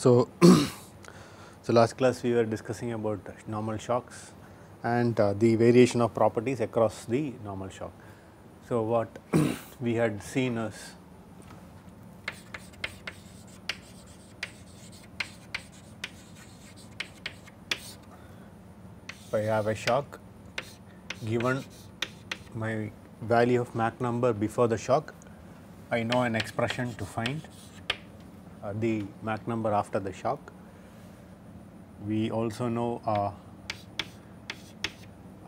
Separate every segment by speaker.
Speaker 1: So, so last class we were discussing about normal shocks and the variation of properties across the normal shock. So, what we had seen is if I have a shock given my value of Mach number before the shock, I know an expression to find the Mach number after the shock. We also know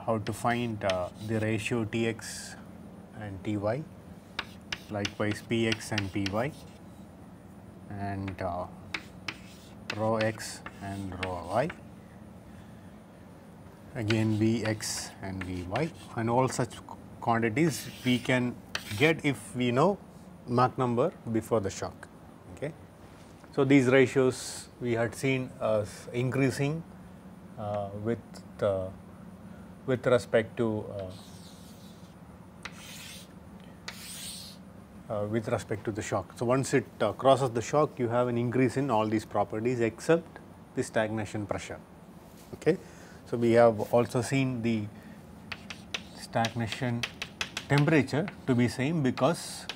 Speaker 1: how to find the ratio Tx and Ty, likewise Px and Py, and rho x and rho y, again Vx and Vy, and all such quantities we can get if we know Mach number before the shock. Okay. So, these ratios we had seen as increasing with respect to the shock. So, once it crosses the shock, you have an increase in all these properties except the stagnation pressure. Okay. So, we have also seen the stagnation temperature to be same because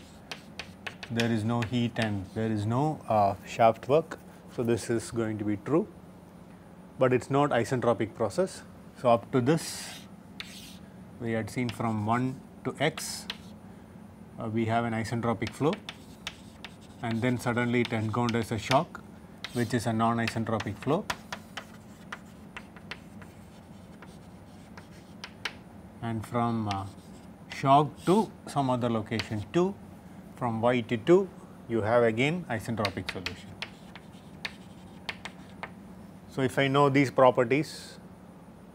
Speaker 1: there is no heat and there is no shaft work. So, this is going to be true, but it is not isentropic process. So, up to this we had seen from 1 to x we have an isentropic flow, and then suddenly it encounters a shock which is a non-isentropic flow, and from shock to some other location 2, from y to 2 you have again isentropic solution. So, if I know these properties,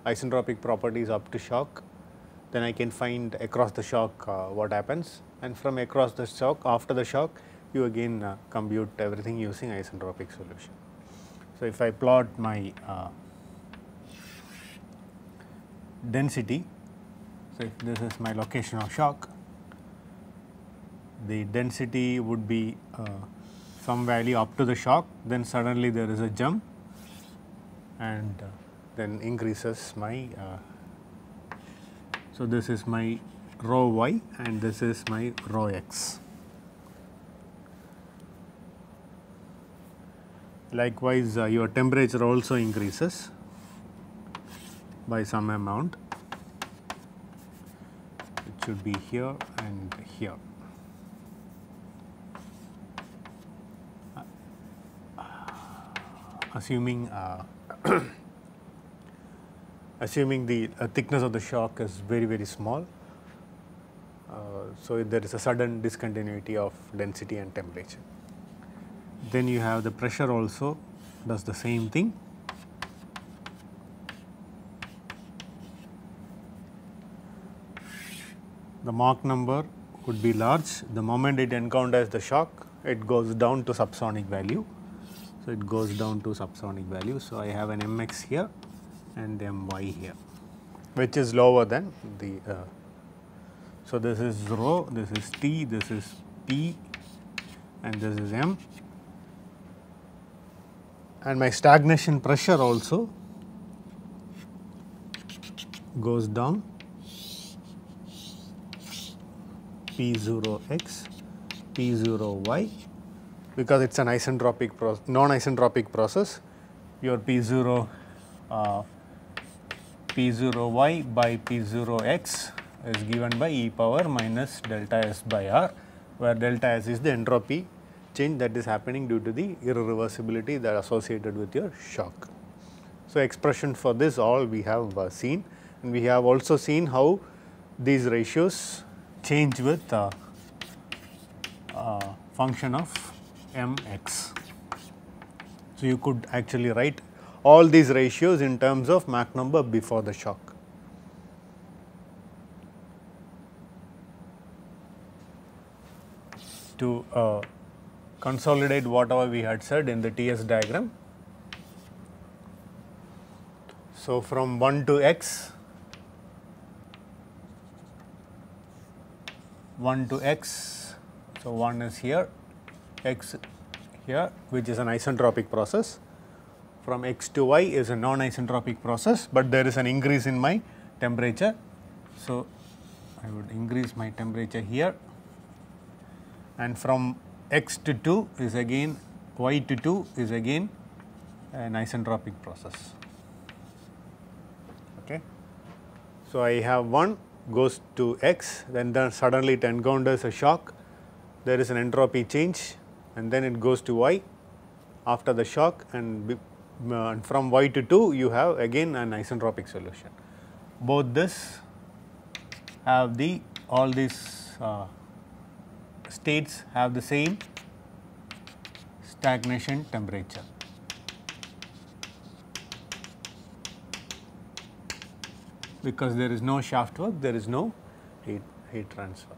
Speaker 1: isentropic properties up to shock, then I can find across the shock what happens, and from across the shock, after the shock, you again compute everything using isentropic solution. So, if I plot my density, so if this is my location of shock, the density would be some value up to the shock, then suddenly there is a jump and then increases my so this is my rho y and this is my rho x. Likewise, your temperature also increases by some amount. It should be here and here. Assuming assuming the thickness of the shock is very small, so there is a sudden discontinuity of density and temperature. Then you have the pressure also does the same thing. The Mach number would be large. The moment it encounters the shock, it goes down to subsonic value. So, it goes down to subsonic value. So, I have an mx here and my here, which is lower than the so this is rho, this is T, this is P, and this is m, and my stagnation pressure also goes down P0x, P0y, because it is an isentropic non-isentropic process. Your P0 P0y by P0x is given by e power minus delta S by R, where delta S is the entropy change that is happening due to the irreversibility that is associated with your shock. So, expression for this all we have seen, and we have also seen how these ratios change with function of mx. So, you could actually write all these ratios in terms of Mach number before the shock. To consolidate whatever we had said in the TS diagram. So, from 1 to x, 1 to x, so 1 is here, x here, which is an isentropic process. From x to y is a non-isentropic process, but there is an increase in my temperature. So, I would increase my temperature here, and from x to 2 is again, y to 2 is again an isentropic process. Okay. So, I have 1 goes to x, then suddenly it encounters a shock, there is an entropy change, and then it goes to y after the shock, and from y to 2 you have again an isentropic solution. Both this have all these states have the same stagnation temperature. Because there is no shaft work, there is no heat transfer.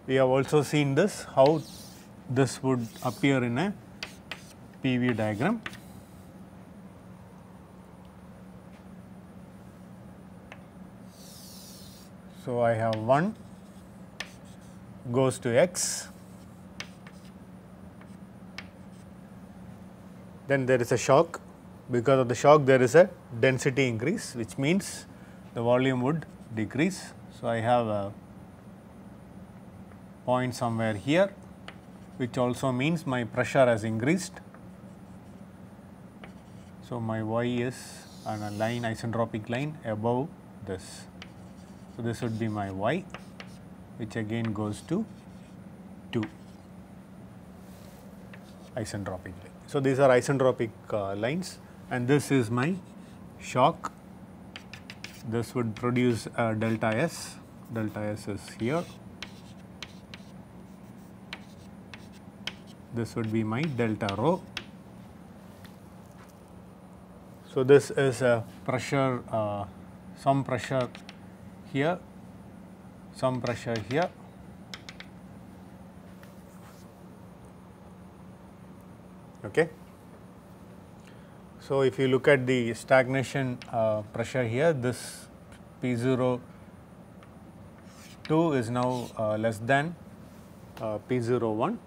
Speaker 1: We have also seen this, how this would appear in a PV diagram. So, I have 1 goes to x, then there is a shock. Because of the shock, there is a density increase, which means the volume would decrease. So, I have a point somewhere here, which also means my pressure has increased. So, my y is on a line, isentropic line above this. So, this would be my y, which again goes to 2 isentropically. So, these are isentropic lines, and this is my shock. This would produce delta S is here. This would be my delta rho. So, this is a pressure, some pressure here, some pressure here. Okay. So, if you look at the stagnation pressure here, this P02 is now less than P01,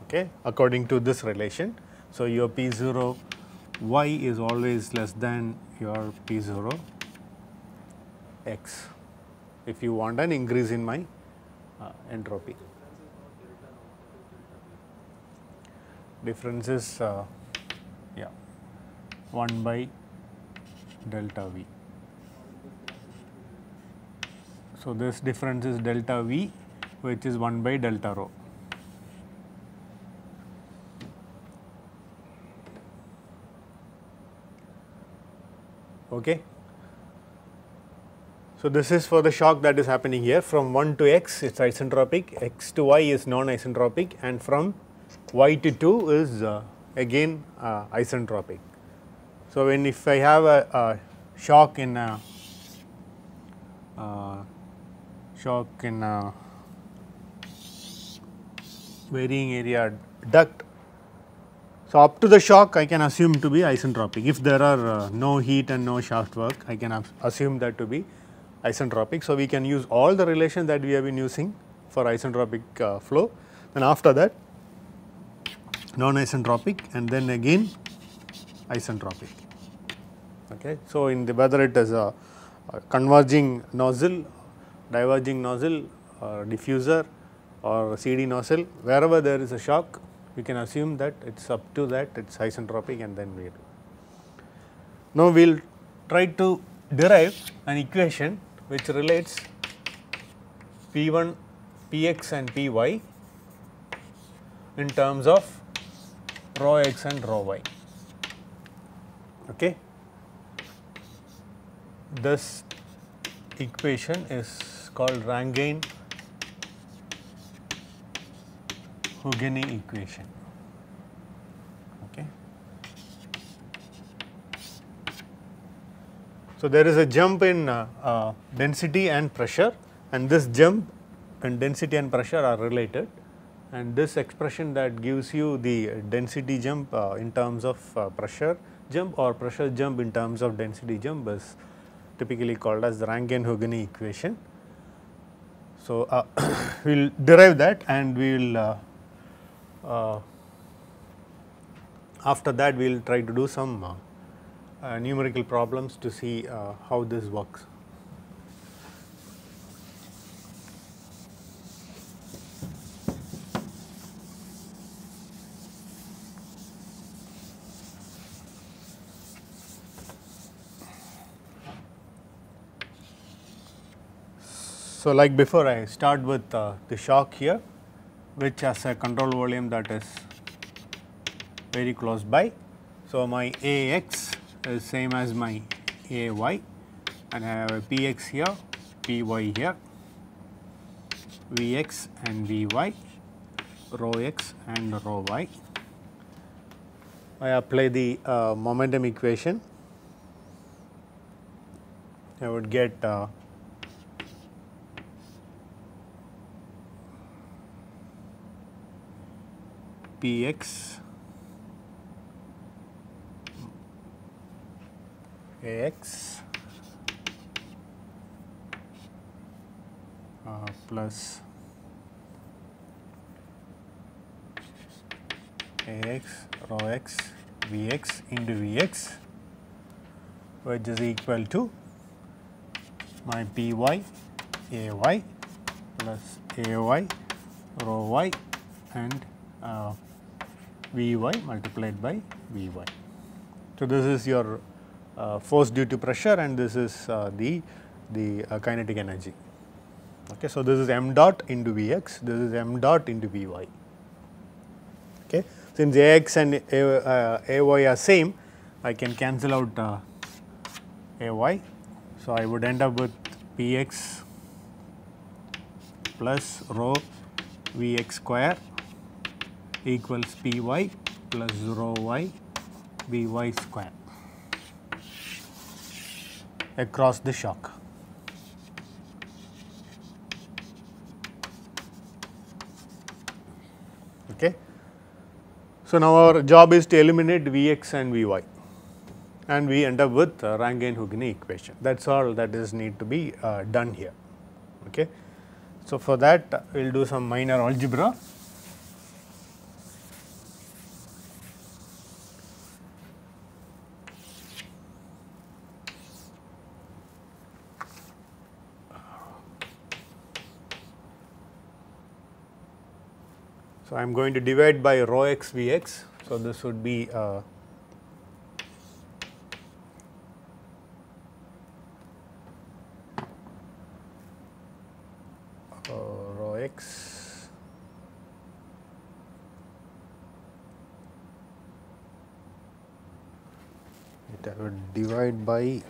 Speaker 1: okay, according to this relation. So, your P0 y is always less than your P0 x if you want an increase in my entropy. Difference is 1 by delta V. So, this difference is delta V, which is 1 by delta rho. Okay. So, this is for the shock that is happening here. From 1 to x it is isentropic, x to y is non-isentropic, and from y to 2 is again isentropic. So, if I have a shock in a varying area duct, so up to the shock I can assume to be isentropic. If there are no heat and no shaft work, I can assume that to be isentropic. So, we can use all the relations that we have been using for isentropic flow. Then after that non-isentropic, and then again isentropic. Okay. So, in the whether it is a converging nozzle, diverging nozzle, or diffuser, or CD nozzle, wherever there is a shock, we can assume that it is up to that it is isentropic, and then we do. Now, we will try to derive an equation which relates P1, Px and Py in terms of rho x and rho y. Okay. This equation is called Rankine-Huygens equation. Okay. So, there is a jump in density and pressure, and this jump in density and pressure are related, and this expression that gives you the density jump in terms of pressure jump, or pressure jump in terms of density jump, is typically called as the Rankine-Huygens equation. So, we will derive that, and we will after that we will try to do some numerical problems to see how this works. So, like before, I start with the shock here, which has a control volume that is very close by. So, my Ax is same as my Ay, and I have a Px here, Py here, Vx and Vy, rho x and rho y. I apply the momentum equation. I would get Px Ax plus Ax rho x Vx into Vx, which is equal to my Py Ay plus Ay rho y and Vy multiplied by Vy. So, this is your force due to pressure, and this is the kinetic energy. Okay. So, this is m dot into Vx, this is m dot into Vy. Okay. Since Ax and Ay are same, I can cancel out Ay. So, I would end up with Px plus rho Vx square equals Py plus rho y Vy square across the shock. Okay. So, now our job is to eliminate Vx and Vy, and we end up with Rankine-Hugini equation. That is all that is need to be done here. Okay. So, for that we will do some minor algebra. So, I am going to divide by rho x Vx. So, this would be rho x I would divide by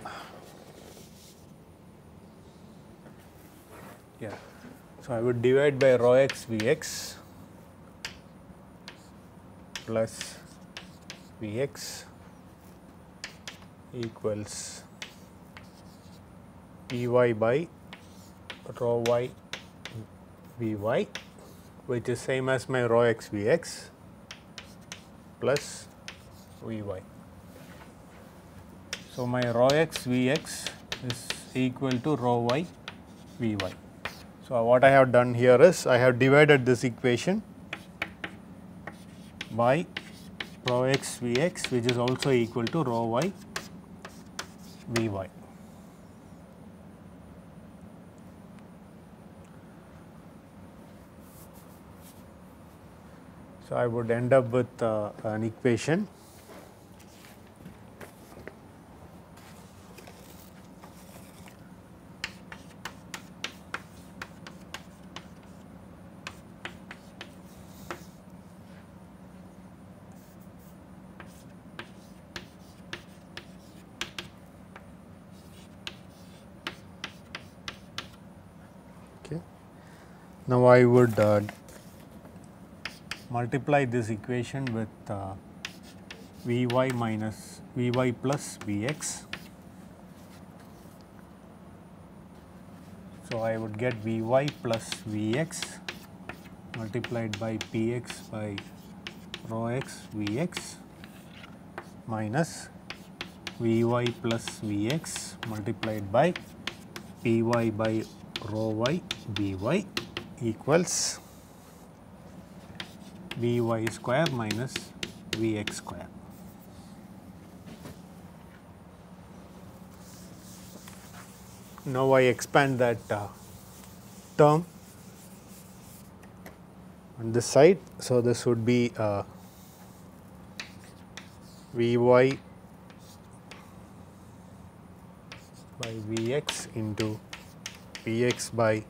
Speaker 1: So, I would divide by rho x Vx plus Vx equals Py by rho y Vy, which is same as my rho x Vx plus Vy. So, my rho x Vx is equal to rho y Vy. So, what I have done here is I have divided this equation by rho x Vx, which is also equal to rho y Vy. So, I would end up with an equation Now, I would multiply this equation with Vy minus Vy plus Vx. So, I would get Vy plus Vx multiplied by Px by rho x Vx minus Vy plus Vx multiplied by Py by rho y Vy equals Vy square minus Vx square. Now I expand that term on this side. So, this would be Vy by Vx into Px by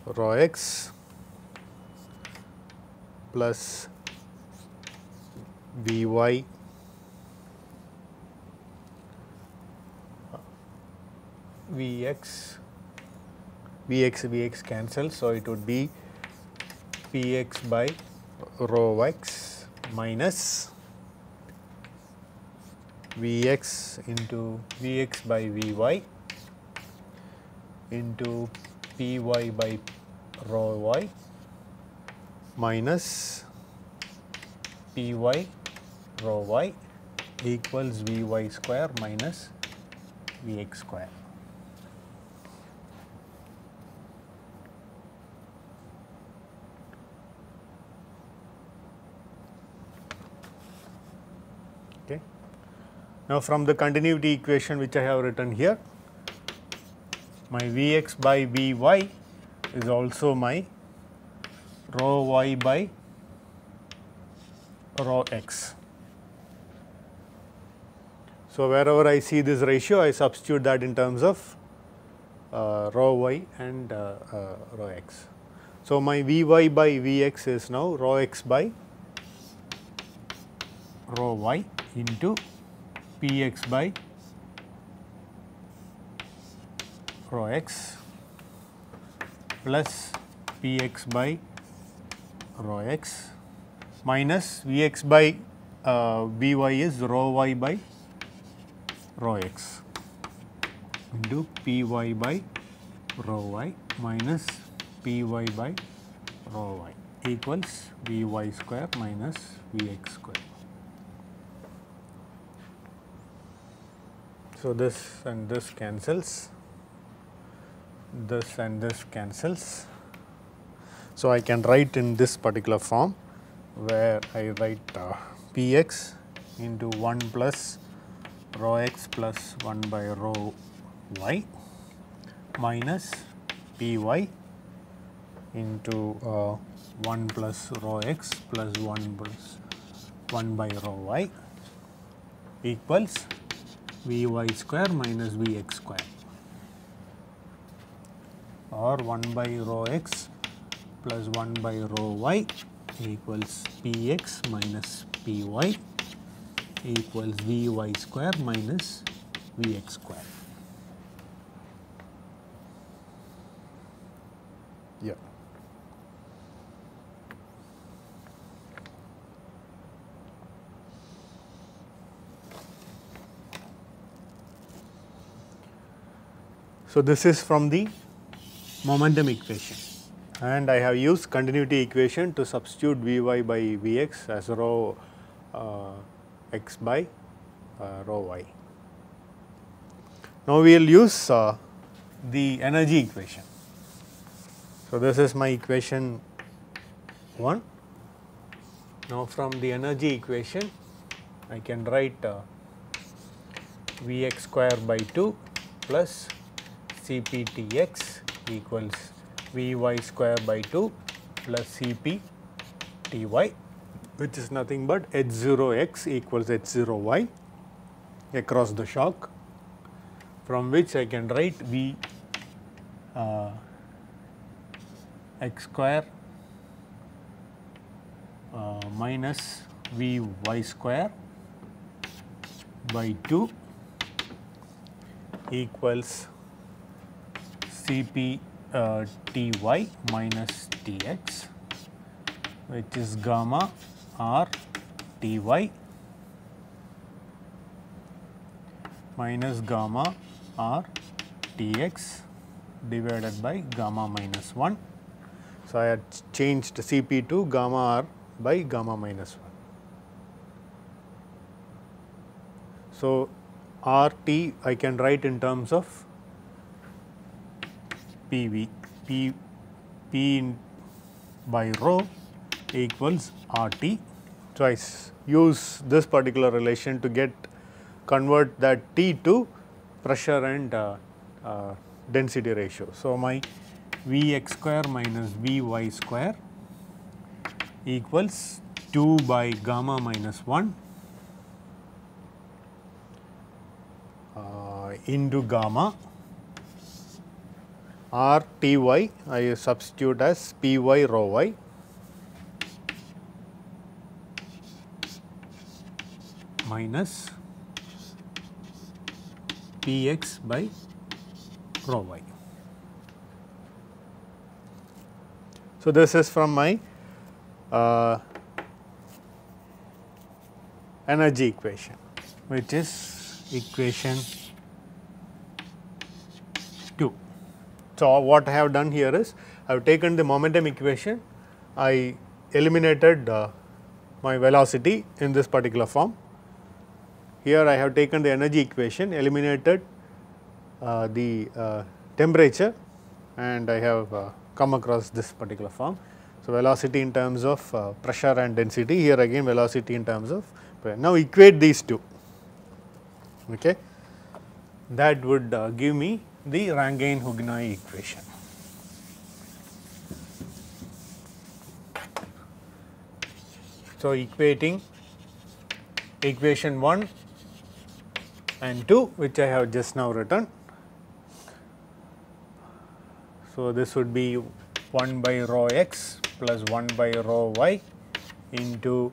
Speaker 1: rho x plus Vy Vx cancels. So, it would be Px by rho x minus Vx into Vx by Vy into Py by rho y minus Py rho y equals Vy square minus Vx square. Okay. Now, from the continuity equation which I have written here, my Vx by Vy is also my rho y by rho x. So, wherever I see this ratio, I substitute that in terms of rho y and rho x. So, my Vy by Vx is now rho x by rho y into Px by rho x plus Px by rho x minus Vx by Vy is rho y by rho x into Py by rho y minus Py by rho y equals Vy square minus Vx square. So, this and this cancels, this and this cancels. So, I can write in this particular form where I write Px into 1 plus rho x plus 1 by rho y minus Py into 1 plus rho x plus 1 plus 1 by rho y equals Vy square minus Vx square, or 1 by rho x plus 1 by rho y equals Px minus Py equals Vy square minus Vx square. Yeah. So, this is from the momentum equation, and I have used continuity equation to substitute Vy by Vx as rho x by rho y. Now, we will use the energy equation. So, this is my equation 1. Now, from the energy equation, I can write Vx square by 2 plus Cp Tx equals Vy square by 2 plus Cp Ty, which is nothing but H0x equals H0y across the shock, from which I can write V x square minus Vy square by 2 equals Cp Ty minus Tx, which is gamma r Ty minus gamma r Tx divided by gamma minus 1. So, I had changed Cp to gamma r by gamma minus 1. So, Rt I can write in terms of Pv, P by rho equals Rt. So, I use this particular relation to convert that T to pressure and density ratio. So, my Vx square minus Vy square equals 2 by gamma minus 1 into gamma or Ty, I substitute as Py rho y minus Px by rho y. So, this is from my energy equation, which is equation 2. So, what I have done here is I have taken the momentum equation, I eliminated my velocity in this particular form. Here I have taken the energy equation, eliminated the temperature, and I have come across this particular form. So, velocity in terms of pressure and density, here again velocity in terms of pressure. Now, equate these two, okay. That would give me the Rankine-Hugenoy equation. So, equating equation 1 and 2, which I have just now written. So, this would be 1 by rho x plus 1 by rho y into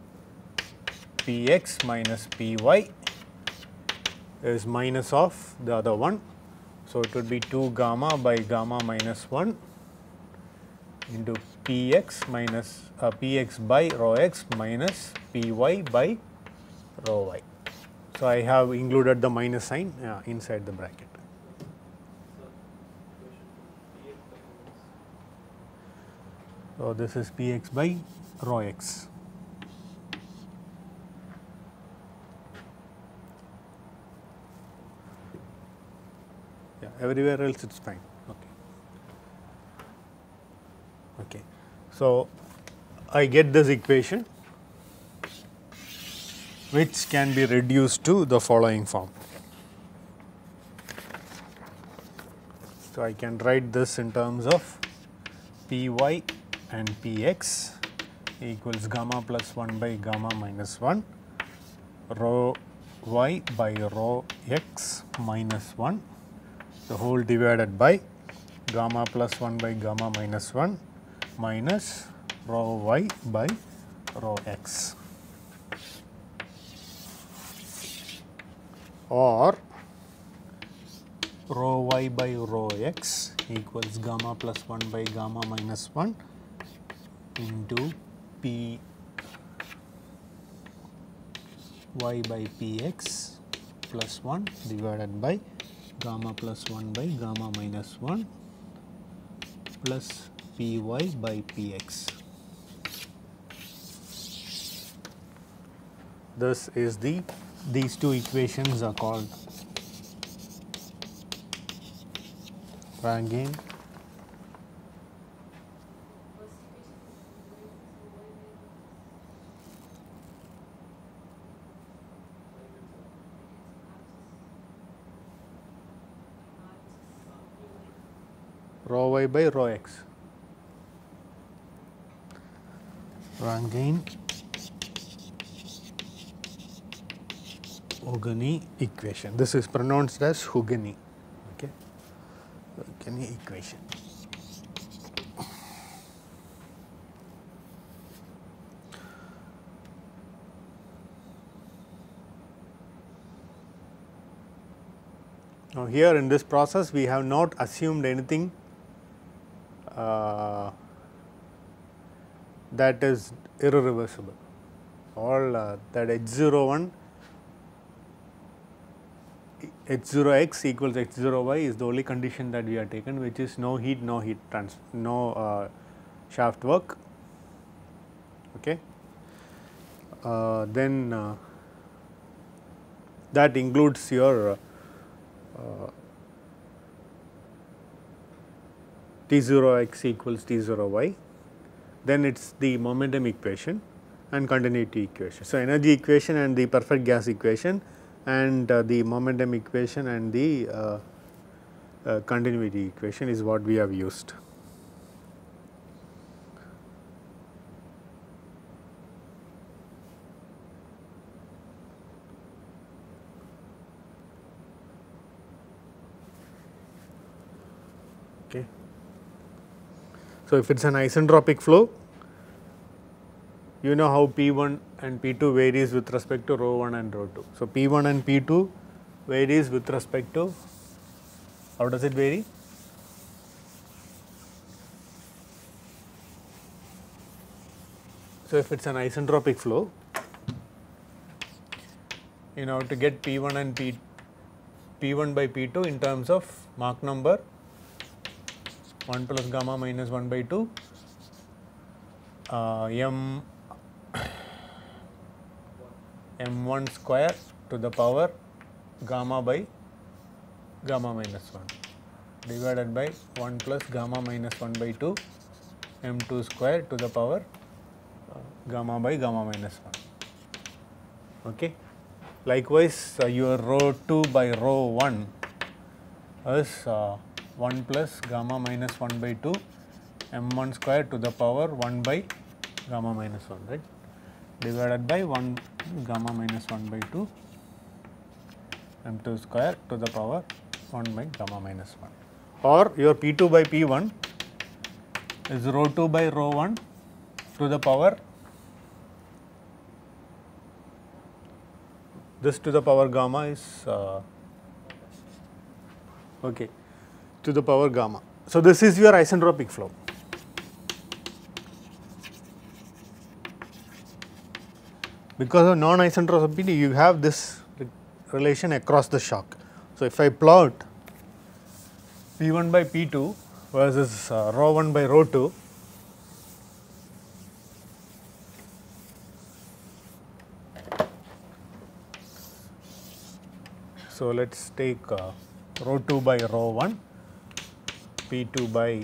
Speaker 1: Px minus Py is minus of the other one. So, it would be 2 gamma by gamma minus 1 into Px minus Px by rho x minus Py by rho y. So, I have included the minus sign inside the bracket. So, this is Px by rho x. Yeah, everywhere else it is fine. Okay. So, I get this equation, which can be reduced to the following form. So, I can write this in terms of Py and Px equals gamma plus 1 by gamma minus 1 rho y by rho x minus 1, the whole divided by gamma plus 1 by gamma minus 1 minus rho y by rho x, or rho y by rho x equals gamma plus 1 by gamma minus 1 into P y by Px plus 1 divided by gamma plus 1 by gamma minus 1 plus Py by Px. This is these two equations are called Rankine rho y by rho x. Rankine-Hugenoy equation. This is pronounced as Hugenoy. Okay, Hugenoy equation. Now, here in this process we have not assumed anything that is irreversible. All that H01 H0x equals H0y is the only condition that we are taken, which is no heat no shaft work. Okay. Then that includes your T0x equals T0y, then it is the momentum equation and continuity equation. So, energy equation and the perfect gas equation and the momentum equation and the continuity equation is what we have used. Okay. So, if it is an isentropic flow, you know how P1 and P2 varies with respect to rho 1 and rho 2. So, P1 and P2 varies with respect to, how does it vary? So, if it is an isentropic flow, you know to get P1 and P1 by P2 in terms of Mach number 1 plus gamma minus 1 by 2 m1 square to the power gamma by gamma minus 1 divided by 1 plus gamma minus 1 by 2 m2 square to the power gamma by gamma minus 1. Okay. Likewise, your rho 2 by rho 1 is 1 plus gamma minus 1 by 2 m1 square to the power 1 by gamma minus 1, right, divided by 1 gamma minus 1 by 2 m2 square to the power 1 by gamma minus 1. Or your P2 by P1 is rho 2 by rho 1 to the power, this to the power gamma is okay, to the power gamma. So, this is your isentropic flow. Because of non-isentropy, you have this relation across the shock. So, if I plot P1 by P2 versus rho 1 by rho 2, so let us take rho 2 by rho 1, P2 by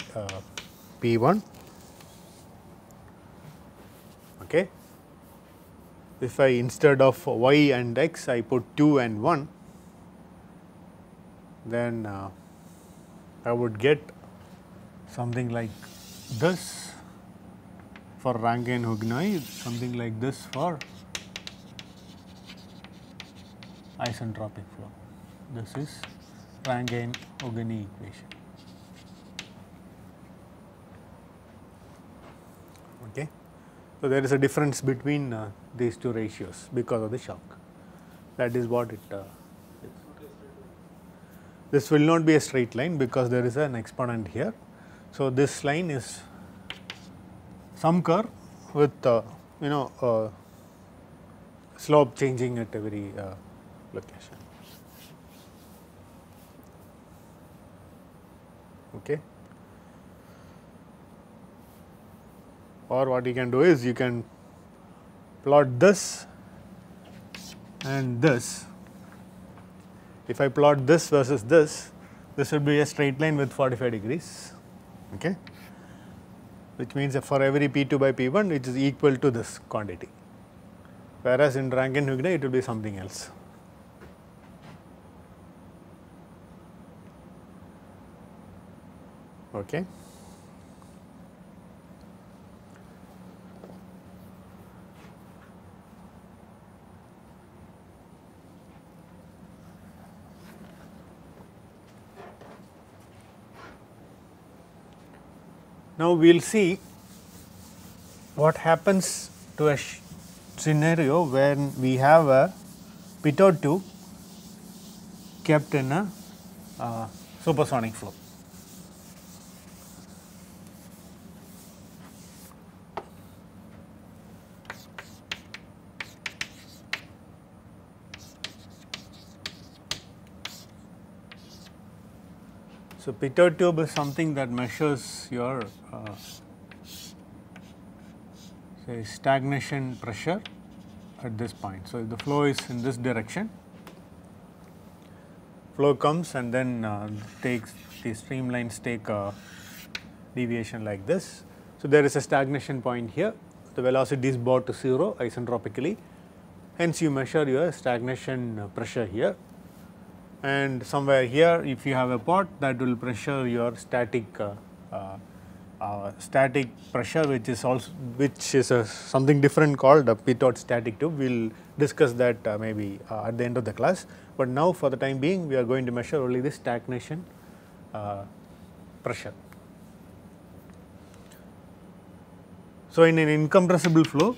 Speaker 1: P1. Okay. If I instead of y and x I put 2 and 1, then I would get something like this for Rankine-Hugenoy, something like this for isentropic flow. This is Rankine-Hugenoy equation. Okay. So, there is a difference between these two ratios because of the shock. That is what it is. This will not be a straight line because there is an exponent here. So, this line is some curve with slope changing at every location. Okay. Or what you can do is you can plot this and this. If I plot this versus this will be a straight line with 45 degrees, okay, which means that for every P2 by P1 it is equal to this quantity, whereas in Rankine-Hugenoy it will be something else. Okay. Now, we will see what happens to a scenario when we have a pitot tube kept in a supersonic flow. So, pitot tube is something that measures your say stagnation pressure at this point. So, if the flow is in this direction, flow comes and then takes the streamlines take a deviation like this. So, there is a stagnation point here, the velocity is brought to 0 isentropically, hence you measure your stagnation pressure here, and somewhere here if you have a pot, that will pressure your static pressure, which is also something different called a pitot static tube. We will discuss that maybe at the end of the class, but now for the time being we are going to measure only the stagnation pressure. So, in an incompressible flow,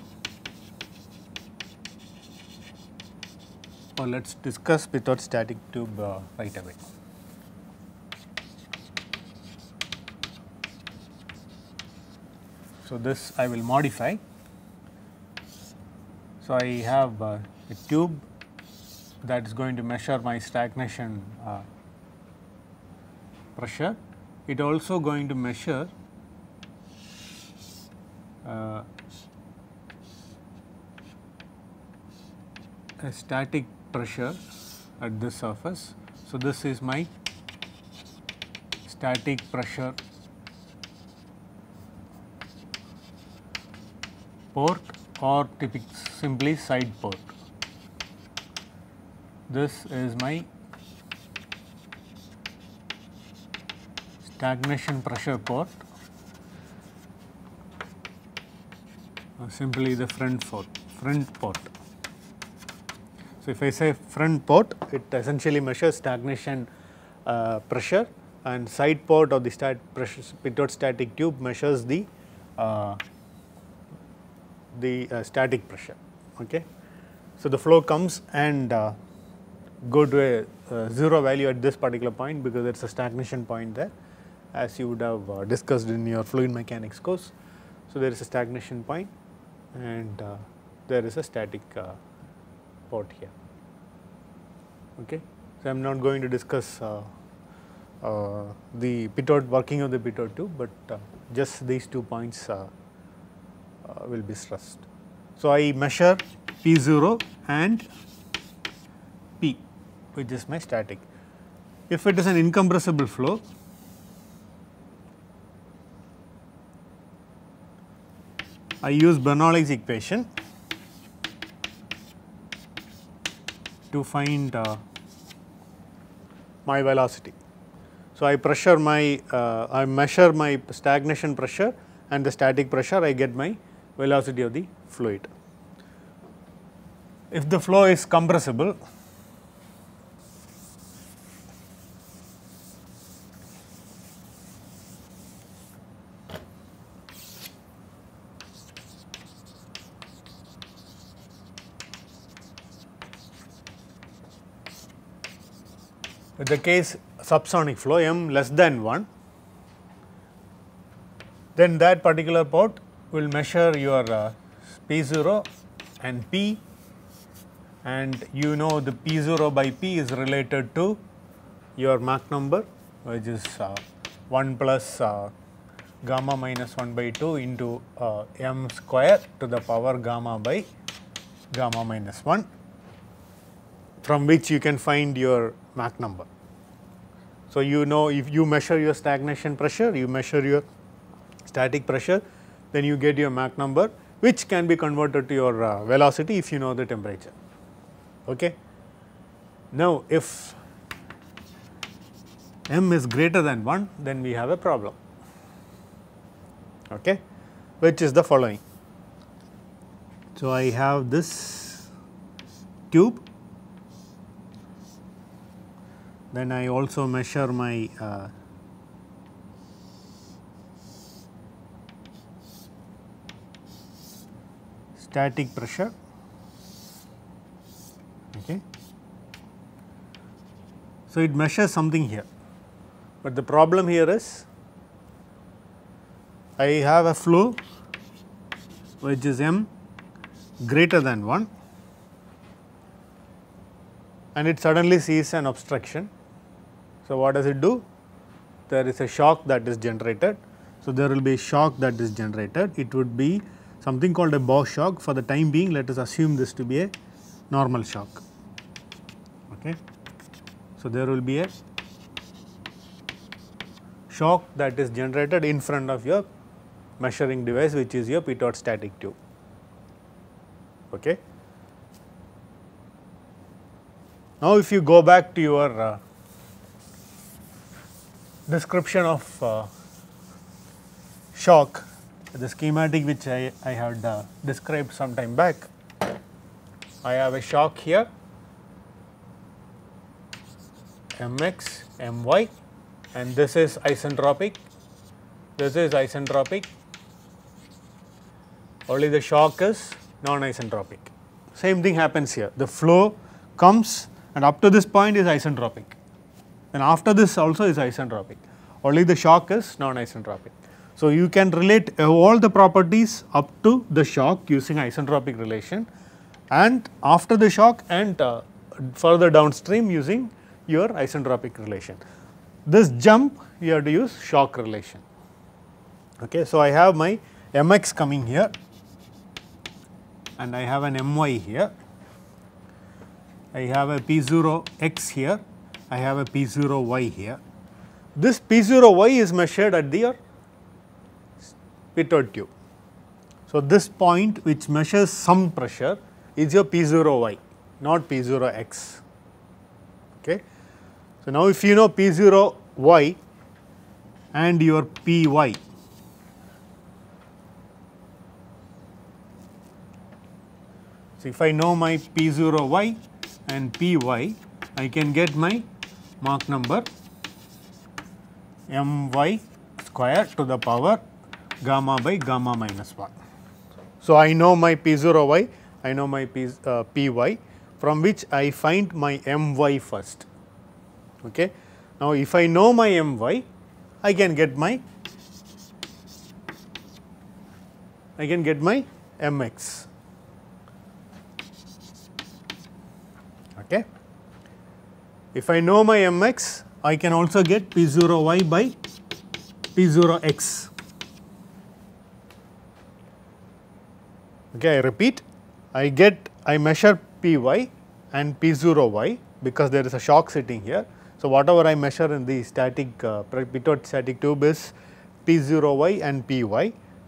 Speaker 1: or let us discuss pitot static tube right away. So, this I will modify. So, I have a tube that is going to measure my stagnation pressure. It also going to measure a static pressure at this surface. So, this is my static pressure port, or simply side port. This is my stagnation pressure port, or simply the front port. So, if I say front port, it essentially measures stagnation pressure, and side port of the pitot static tube measures the static pressure. Okay. So, the flow comes and go to a 0 value at this particular point, because there is a stagnation point there, as you would have discussed in your fluid mechanics course. So, there is a stagnation point and there is a static port here. Okay. So, I am not going to discuss the working of the pitot tube, but just these 2 points will be stressed. So, I measure P0 and P, which is my static. If it is an incompressible flow, I use Bernoulli's equation to find my velocity. So, I measure my stagnation pressure and the static pressure, I get my velocity of the fluid. If the flow is compressible, in the case subsonic flow m less than 1, then that particular port will measure your P0 and P, and you know the P0 by P is related to your Mach number, which is 1 plus gamma minus 1 by 2 into m square to the power gamma by gamma minus 1, from which you can find your Mach number. So, you know if you measure your stagnation pressure, you measure your static pressure, then you get your Mach number, which can be converted to your velocity if you know the temperature. Okay. Now, if m is greater than 1, then we have a problem, okay, which is the following. So, I have this tube, then I also measure my static pressure. Okay. So, it measures something here, but the problem here is I have a flow which is m greater than 1 and it suddenly sees an obstruction. So, what does it do? There is a shock that is generated. So, there will be a shock that is generated. It would be something called a bow shock. For the time being, let us assume this to be a normal shock. Okay. So, there will be a shock that is generated in front of your measuring device, which is your pitot static tube. Okay. Now, if you go back to your description of shock, the schematic which I had described some time back, I have a shock here, mx, my, and this is isentropic, this is isentropic, only the shock is non-isentropic. Same thing happens here, the flow comes and up to this point is isentropic, and after this also is isentropic, only the shock is non-isentropic. So, you can relate all the properties up to the shock using isentropic relation, and after the shock and further downstream using your isentropic relation. This jump you have to use shock relation. Okay. So, I have my mx coming here and I have an my here, I have a p0x here, I have a p0y here. This p0y is measured at the pitot tube. So, this point which measures some pressure is your p0y, not p0x. Okay. So, now if you know p0y and your py, so if I know my p0y and py, I can get my Mach number my square to the power gamma by gamma minus 1. So, I know my p0y, I know my py, from which I find my my first. Okay. Now, if I know my my, I can get my mx. Okay. If I know my mx, I can also get p0y by p0x. Okay, I repeat, I measure py and p0y because there is a shock sitting here. So, whatever I measure in the static pitot static tube is p0y and py.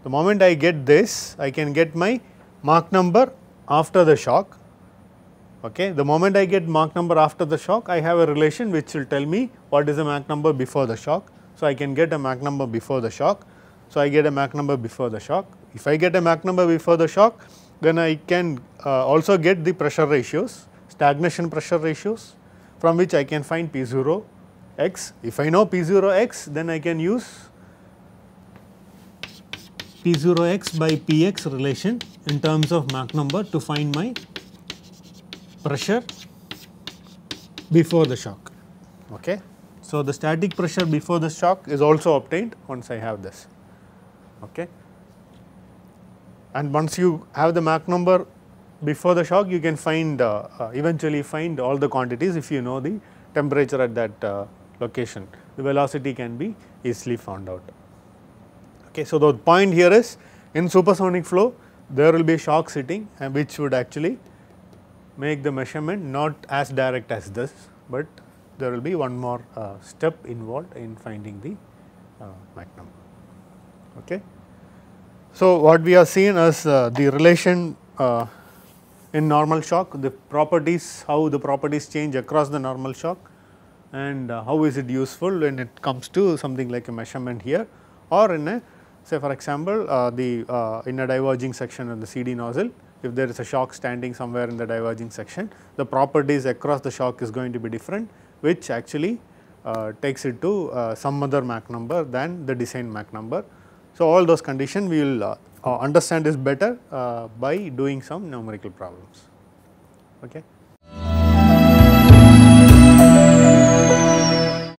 Speaker 1: The moment I get this, I can get my Mach number after the shock. Okay. The moment I get Mach number after the shock, I have a relation which will tell me what is the Mach number before the shock. So, I can get a Mach number before the shock. So, I get a Mach number before the shock. If I get a Mach number before the shock, then I can also get the pressure ratios, stagnation pressure ratios, from which I can find p0x. If I know p0x, then I can use p0x by px relation in terms of Mach number to find my pressure before the shock. Okay. So, the static pressure before the shock is also obtained once I have this. Okay. And once you have the Mach number before the shock, you can find eventually find all the quantities if you know the temperature at that location. The velocity can be easily found out. Okay. So, the point here is in supersonic flow there will be a shock sitting and which would actually make the measurement not as direct as this, but there will be one more step involved in finding the Mach number. Okay. So, what we have seen is the relation in normal shock, the properties, how the properties change across the normal shock, and how is it useful when it comes to something like a measurement here, or in a, say for example, in a diverging section of the CD nozzle, if there is a shock standing somewhere in the diverging section, the properties across the shock is going to be different, which actually takes it to some other Mach number than the design Mach number. So, all those conditions we will understand is better by doing some numerical problems. Okay.